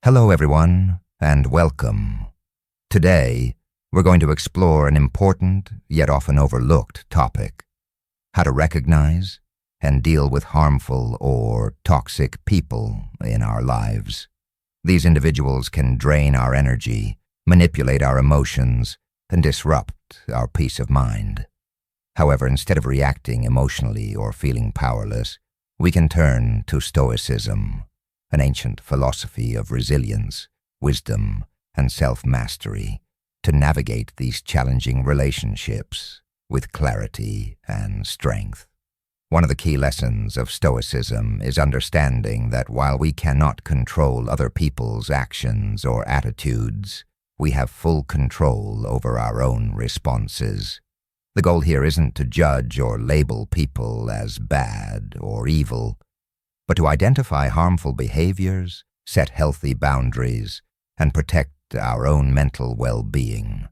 Hello everyone, and welcome. Today, we're going to explore an important, yet often overlooked topic: how to recognize and deal with harmful or toxic people in our lives. These individuals can drain our energy, manipulate our emotions, and disrupt our peace of mind. However, instead of reacting emotionally or feeling powerless, we can turn to Stoicism, an ancient philosophy of resilience, wisdom, and self-mastery, to navigate these challenging relationships with clarity and strength. One of the key lessons of Stoicism is understanding that while we cannot control other people's actions or attitudes, we have full control over our own responses. The goal here isn't to judge or label people as bad or evil, but to identify harmful behaviors, set healthy boundaries, and protect our own mental well-being.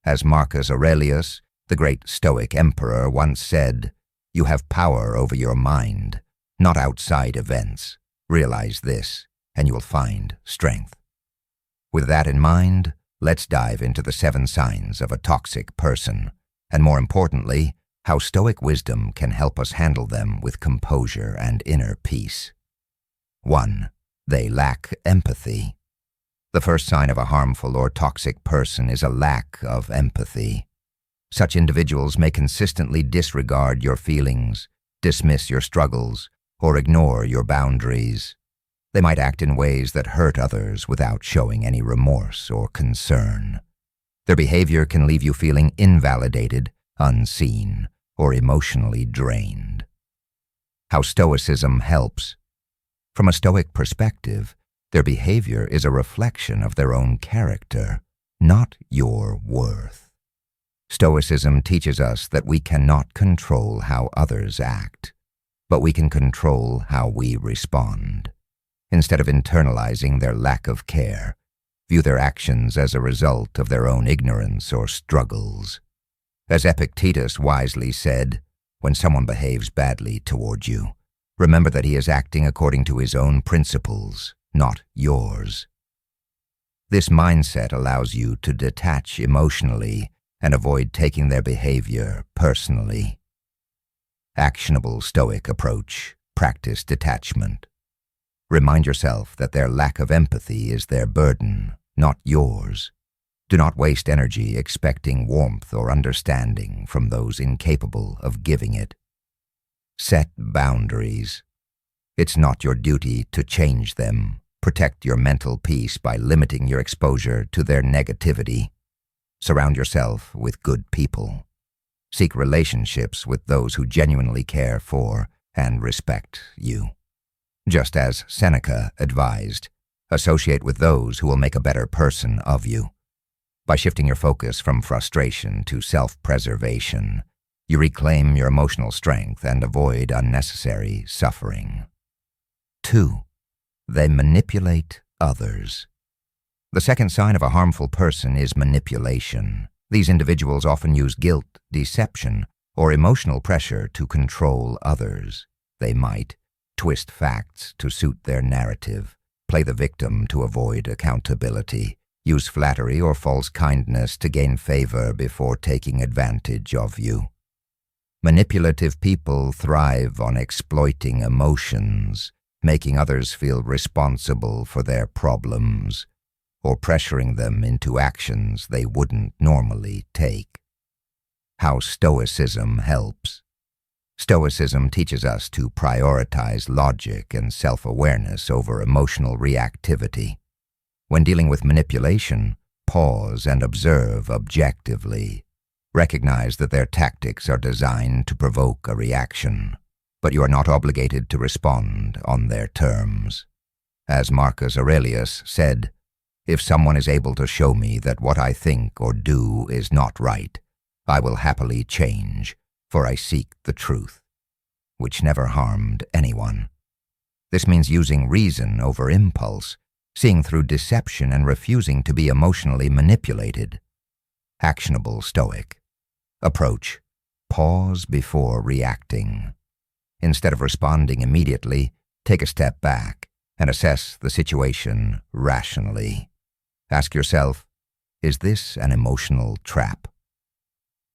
As Marcus Aurelius, the great Stoic emperor, once said, "You have power over your mind, not outside events. Realize this, and you will find strength." With that in mind, let's dive into the 7 signs of a toxic person, and more importantly, how Stoic wisdom can help us handle them with composure and inner peace. 1. They lack empathy. The first sign of a harmful or toxic person is a lack of empathy. Such individuals may consistently disregard your feelings, dismiss your struggles, or ignore your boundaries. They might act in ways that hurt others without showing any remorse or concern. Their behavior can leave you feeling invalidated, unseen, or emotionally drained. How Stoicism helps. From a Stoic perspective, their behavior is a reflection of their own character, not your worth. Stoicism teaches us that we cannot control how others act, but we can control how we respond. Instead of internalizing their lack of care, view their actions as a result of their own ignorance or struggles. As Epictetus wisely said, when someone behaves badly toward you, remember that he is acting according to his own principles, not yours. This mindset allows you to detach emotionally and avoid taking their behavior personally. Actionable Stoic approach: practice detachment. Remind yourself that their lack of empathy is their burden, not yours. Do not waste energy expecting warmth or understanding from those incapable of giving it. Set boundaries. It's not your duty to change them. Protect your mental peace by limiting your exposure to their negativity. Surround yourself with good people. Seek relationships with those who genuinely care for and respect you. Just as Seneca advised, associate with those who will make a better person of you. By shifting your focus from frustration to self-preservation, you reclaim your emotional strength and avoid unnecessary suffering. 2. They manipulate others. The second sign of a harmful person is manipulation. These individuals often use guilt, deception, or emotional pressure to control others. They might twist facts to suit their narrative, play the victim to avoid accountability, use flattery or false kindness to gain favor before taking advantage of you. Manipulative people thrive on exploiting emotions, making others feel responsible for their problems, or pressuring them into actions they wouldn't normally take. How Stoicism helps. Stoicism teaches us to prioritize logic and self-awareness over emotional reactivity. When dealing with manipulation, pause and observe objectively. Recognize that their tactics are designed to provoke a reaction, but you are not obligated to respond on their terms. As Marcus Aurelius said, "If someone is able to show me that what I think or do is not right, I will happily change, for I seek the truth," which never harmed anyone. This means using reason over impulse, seeing through deception and refusing to be emotionally manipulated. Actionable Stoic approach: pause before reacting. Instead of responding immediately, take a step back and assess the situation rationally. Ask yourself, is this an emotional trap?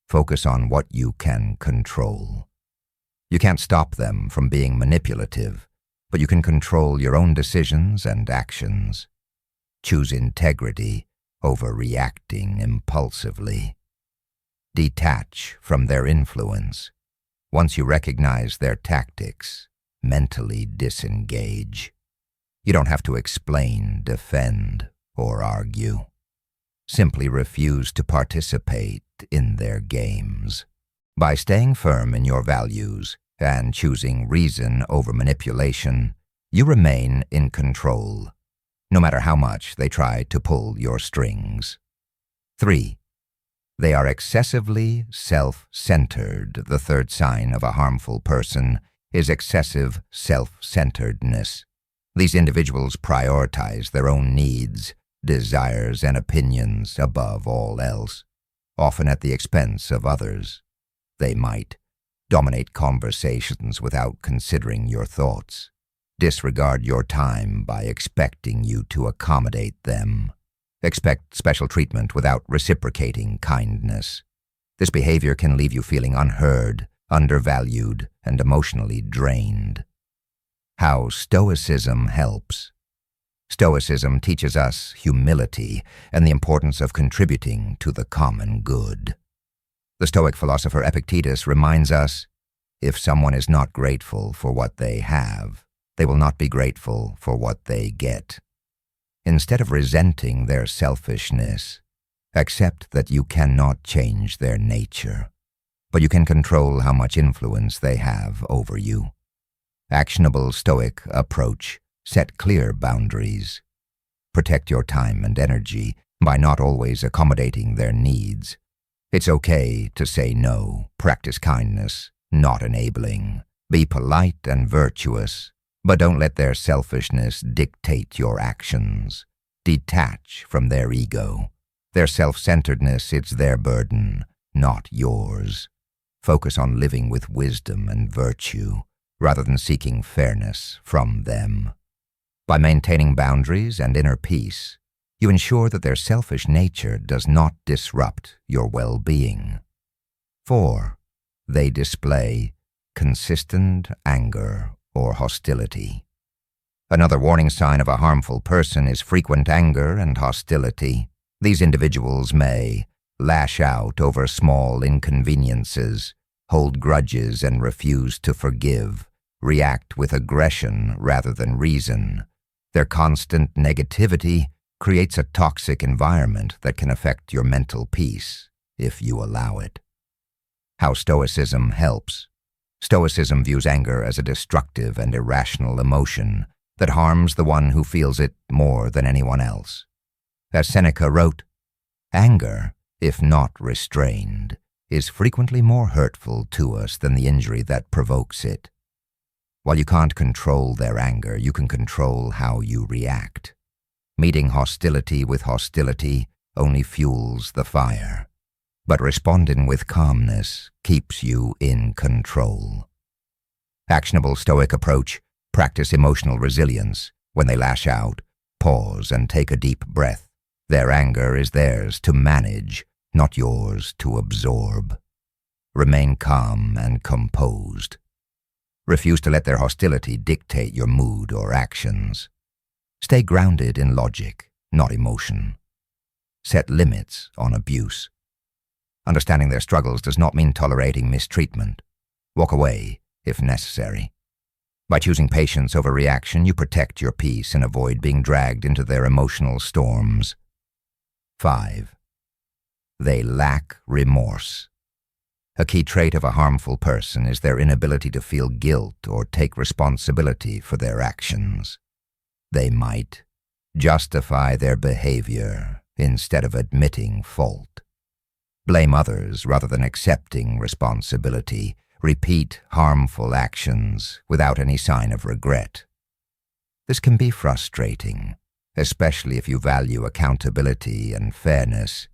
Focus on what you can control. You can't stop them from being manipulative, but you can control your own decisions and actions. Choose integrity over reacting impulsively. Detach from their influence. Once you recognize their tactics, mentally disengage. You don't have to explain, defend, or argue. Simply refuse to participate in their games. By staying firm in your values and choosing reason over manipulation, you remain in control, no matter how much they try to pull your strings. 3. They are excessively self-centered. The third sign of a harmful person is excessive self-centeredness. These individuals prioritize their own needs, desires, and opinions above all else, often at the expense of others. They might dominate conversations without considering your thoughts, disregard your time by expecting you to accommodate them, expect special treatment without reciprocating kindness. This behavior can leave you feeling unheard, undervalued, and emotionally drained. How Stoicism helps. Stoicism teaches us humility and the importance of contributing to the common good. The Stoic philosopher Epictetus reminds us, if someone is not grateful for what they have, they will not be grateful for what they get. Instead of resenting their selfishness, accept that you cannot change their nature, but you can control how much influence they have over you. Actionable Stoic approach. Set clear boundaries. Protect your time and energy by not always accommodating their needs. It's okay to say no. Practice kindness, not enabling. Be polite and virtuous, but don't let their selfishness dictate your actions. Detach from their ego. Their self-centeredness, it's their burden, not yours. Focus on living with wisdom and virtue, rather than seeking fairness from them. By maintaining boundaries and inner peace, you ensure that their selfish nature does not disrupt your well-being. 4. They display consistent anger or hostility. Another warning sign of a harmful person is frequent anger and hostility. These individuals may lash out over small inconveniences, hold grudges and refuse to forgive, react with aggression rather than reason. Their constant negativity creates a toxic environment that can affect your mental peace if you allow it. How Stoicism helps. Stoicism views anger as a destructive and irrational emotion that harms the one who feels it more than anyone else. As Seneca wrote, anger, if not restrained, is frequently more hurtful to us than the injury that provokes it. While you can't control their anger, you can control how you react. Meeting hostility with hostility only fuels the fire, but responding with calmness keeps you in control. Actionable Stoic approach. Practice emotional resilience. When they lash out, pause and take a deep breath. Their anger is theirs to manage, not yours to absorb. Remain calm and composed. Refuse to let their hostility dictate your mood or actions. Stay grounded in logic, not emotion. Set limits on abuse. Understanding their struggles does not mean tolerating mistreatment. Walk away if necessary. By choosing patience over reaction, you protect your peace and avoid being dragged into their emotional storms. 5. They lack remorse. A key trait of a harmful person is their inability to feel guilt or take responsibility for their actions. They might justify their behavior instead of admitting fault. Blame others rather than accepting responsibility. Repeat harmful actions without any sign of regret. This can be frustrating, especially if you value accountability and fairness.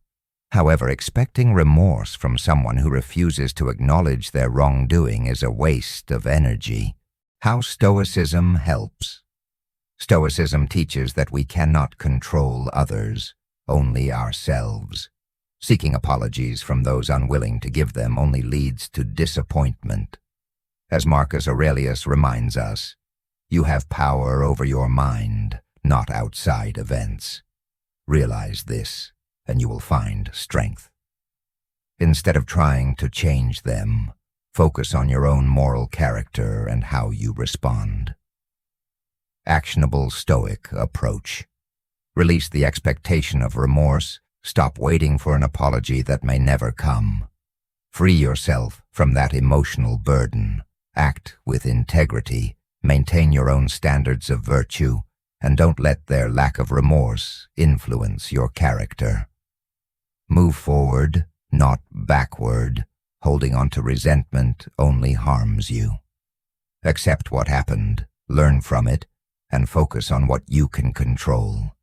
However, expecting remorse from someone who refuses to acknowledge their wrongdoing is a waste of energy. How Stoicism helps. Stoicism teaches that we cannot control others, only ourselves. Seeking apologies from those unwilling to give them only leads to disappointment. As Marcus Aurelius reminds us, you have power over your mind, not outside events. Realize this, and you will find strength. Instead of trying to change them, focus on your own moral character and how you respond. Actionable Stoic approach. Release the expectation of remorse. Stop waiting for an apology that may never come. Free yourself from that emotional burden. Act with integrity. Maintain your own standards of virtue, and don't let their lack of remorse influence your character. Move forward, not backward. Holding on to resentment only harms you. Accept what happened, learn from it, and focus on what you can control.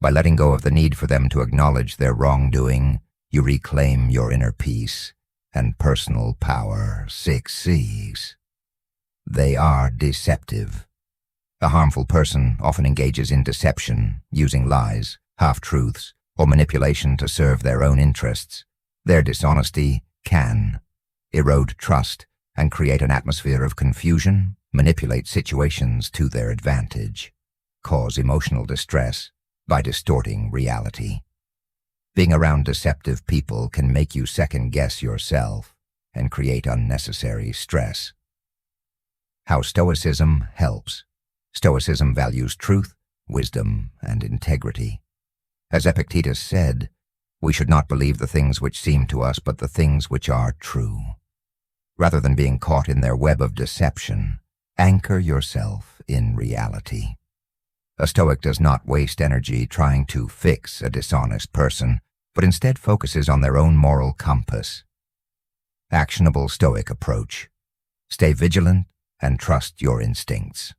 By letting go of the need for them to acknowledge their wrongdoing, you reclaim your inner peace and personal power. 6 C's. They are deceptive. A harmful person often engages in deception, using lies, half-truths, or manipulation to serve their own interests. Their dishonesty can erode trust and create an atmosphere of confusion, manipulate situations to their advantage, cause emotional distress by distorting reality. Being around deceptive people can make you second-guess yourself and create unnecessary stress. How Stoicism helps. Stoicism values truth, wisdom, and integrity. As Epictetus said, we should not believe the things which seem to us, but the things which are true. Rather than being caught in their web of deception, anchor yourself in reality. A Stoic does not waste energy trying to fix a dishonest person, but instead focuses on their own moral compass. Actionable Stoic approach. Stay vigilant and trust your instincts.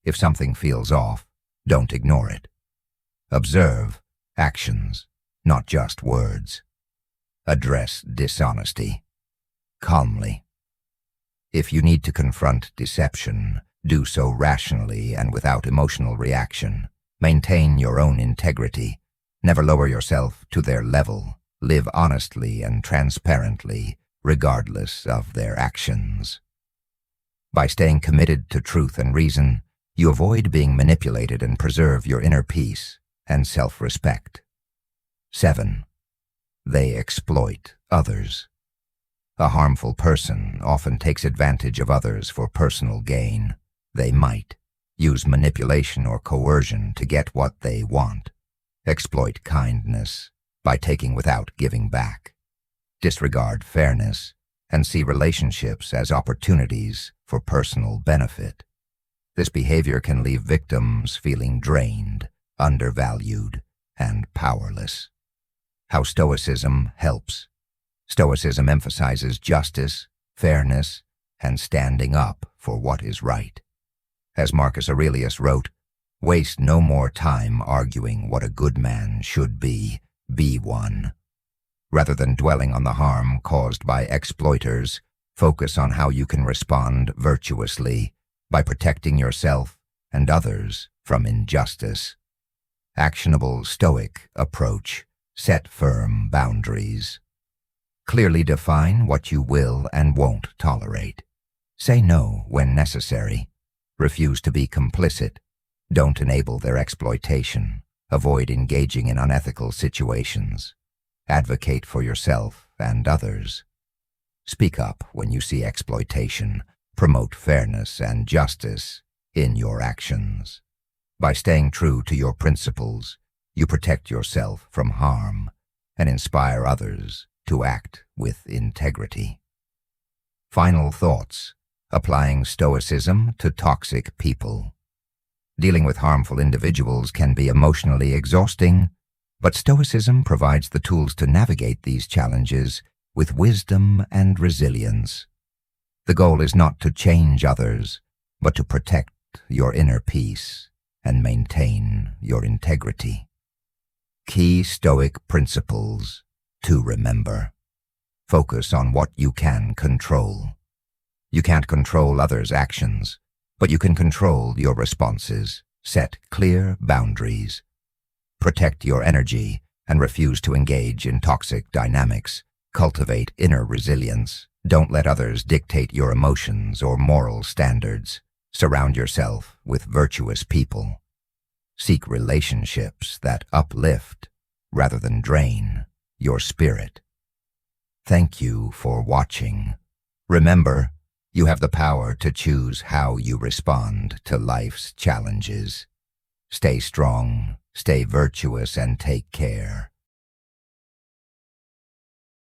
If something feels off, don't ignore it. Observe actions, not just words. Address dishonesty calmly. If you need to confront deception, do so rationally and without emotional reaction. Maintain your own integrity. Never lower yourself to their level. Live honestly and transparently, regardless of their actions. By staying committed to truth and reason, you avoid being manipulated and preserve your inner peace and self-respect. 7. They exploit others. A harmful person often takes advantage of others for personal gain. They might use manipulation or coercion to get what they want. Exploit kindness by taking without giving back. Disregard fairness and see relationships as opportunities for personal benefit. This behavior can leave victims feeling drained, undervalued, and powerless. How Stoicism helps. Stoicism emphasizes justice, fairness, and standing up for what is right. As Marcus Aurelius wrote, waste no more time arguing what a good man should be one. Rather than dwelling on the harm caused by exploiters, focus on how you can respond virtuously by protecting yourself and others from injustice. Actionable Stoic approach. Set firm boundaries. Clearly define what you will and won't tolerate. Say no when necessary. Refuse to be complicit. Don't enable their exploitation. Avoid engaging in unethical situations. Advocate for yourself and others. Speak up when you see exploitation. Promote fairness and justice in your actions. By staying true to your principles, you protect yourself from harm and inspire others to act with integrity. Final thoughts. Applying Stoicism to toxic people. Dealing with harmful individuals can be emotionally exhausting, but Stoicism provides the tools to navigate these challenges with wisdom and resilience. The goal is not to change others, but to protect your inner peace and maintain your integrity. Key Stoic principles to remember. Focus on what you can control. You can't control others' actions, but you can control your responses. Set clear boundaries. Protect your energy and refuse to engage in toxic dynamics. Cultivate inner resilience. Don't let others dictate your emotions or moral standards. Surround yourself with virtuous people. Seek relationships that uplift rather than drain your spirit. Thank you for watching. Remember, you have the power to choose how you respond to life's challenges. Stay strong, stay virtuous, and take care.